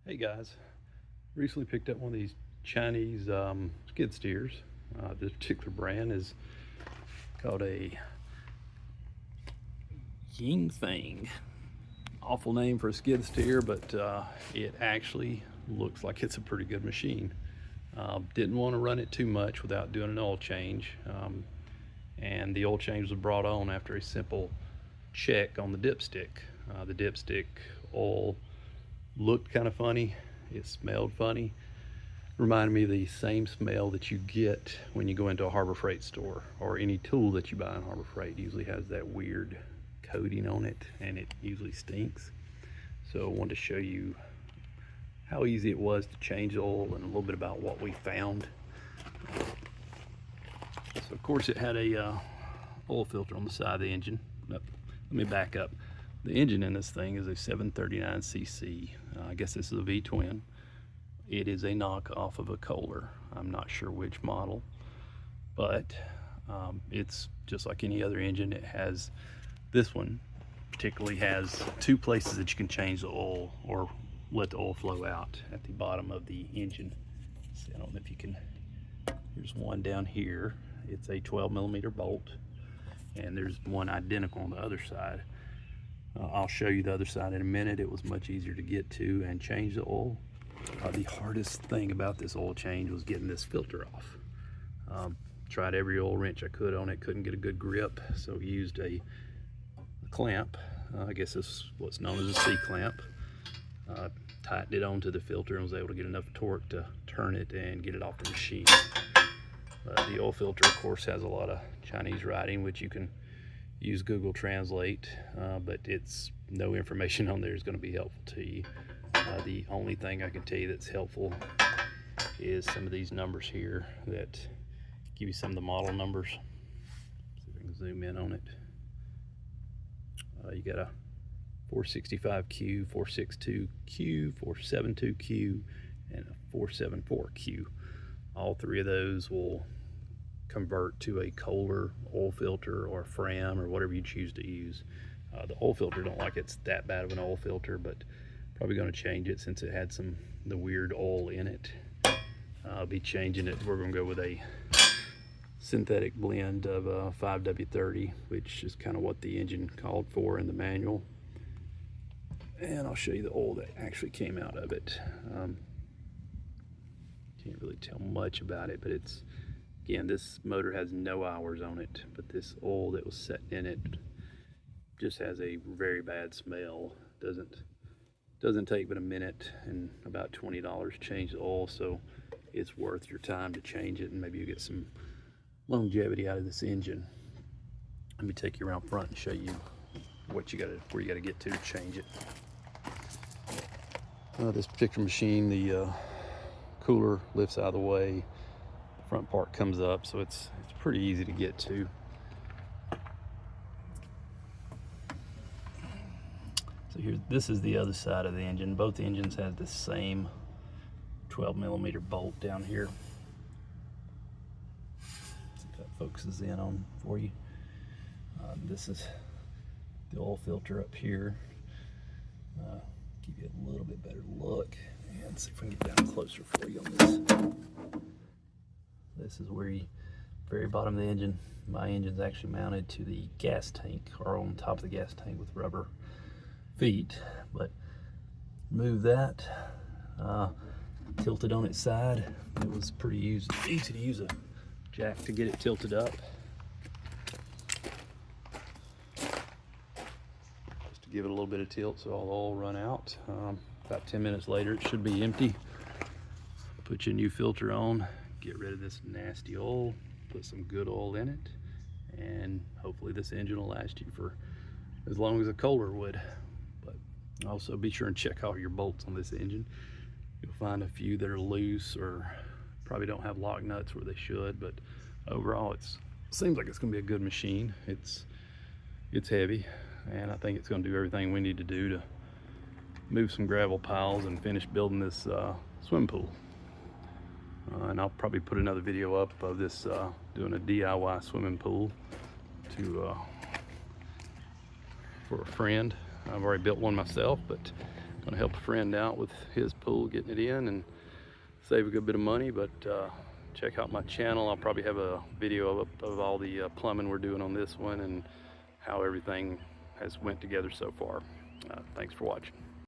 Hey guys, recently picked up one of these Chinese skid steers. This particular brand is called a Ying Thing. Awful name for a skid steer, but it actually looks like it's a pretty good machine. Didn't want to run it too much without doing an oil change, and the oil change was brought on after a simple check on the dipstick. The dipstick oil looked kind of funny. It smelled funny. Reminded me of the same smell that you get when you go into a Harbor Freight store, or any tool that you buy in Harbor Freight usually has that weird coating on it, and it usually stinks. So I wanted to show you how easy it was to change the oil and a little bit about what we found. So of course it had a oil filter on the side of the engine. Let me back up. The engine in this thing is a 739cc. I guess this is a V-twin. It is a knockoff of a Kohler. I'm not sure which model, but it's just like any other engine. It has, this one particularly has two places that you can change the oil or let the oil flow out at the bottom of the engine. See, I don't know if you can, there's one down here. It's a 12mm bolt, and there's one identical on the other side. I'll show you the other side in a minute. It was much easier to get to and change the oil. The hardest thing about this oil change was getting this filter off. Tried every oil wrench I could on it, couldn't get a good grip, so used a clamp. I guess this is what's known as a C-clamp. Tightened it onto the filter and was able to get enough torque to turn it and get it off the machine. The oil filter, of course, has a lot of Chinese writing, which you can use Google Translate, but it's no information on there is going to be helpful to you. The only thing I can tell you that's helpful is some of these numbers here that give you some of the model numbers. See if I can zoom in on it. You got a 465Q, 462Q, 472Q, and a 474Q. All three of those will convert to a Kohler oil filter or a Fram or whatever you choose to use. The oil filter, don't like it's that bad of an oil filter, but probably going to change it since it had the weird oil in it. I'll be changing it. We're going to go with a synthetic blend of 5W30, which is kind of what the engine called for in the manual. And I'll show you the oil that actually came out of it. Can't really tell much about it, but it's, again, this motor has no hours on it, but this oil that was set in it just has a very bad smell. Doesn't take but a minute and about $20 to change the oil, so it's worth your time to change it, and maybe you get some longevity out of this engine. Let me take you around front and show you where you gotta get to change it. This particular machine, the cooler lifts out of the way, the front part comes up, so it's pretty easy to get to. So here, this is the other side of the engine. Both engines have the same 12mm bolt down here. See if that focuses in on for you. This is the oil filter up here. Give you a little bit better look, and see if we can get down closer for you on this. This is where you, very bottom of the engine. My engine's actually mounted to the gas tank, or on top of the gas tank with rubber feet. But move that, tilted on its side. It was pretty easy to use a jack to get it tilted up. Just to give it a little bit of tilt so all the oil run out. About 10 minutes later it should be empty. Put your new filter on, get rid of this nasty oil, put some good oil in it, and hopefully this engine will last you for as long as a Kohler would. But also be sure and check out your bolts on this engine. You'll find a few that are loose or probably don't have lock nuts where they should, but overall it seems like it's going to be a good machine. It's heavy, and I think it's going to do everything we need to do to move some gravel piles and finish building this swim pool. And I'll probably put another video up of this doing a DIY swimming pool for a friend. I've already built one myself, but Gonna help a friend out with his pool, getting it in, and save a good bit of money. But check out my channel. I'll probably have a video of all the plumbing we're doing on this one and how everything has went together so far. Thanks for watching.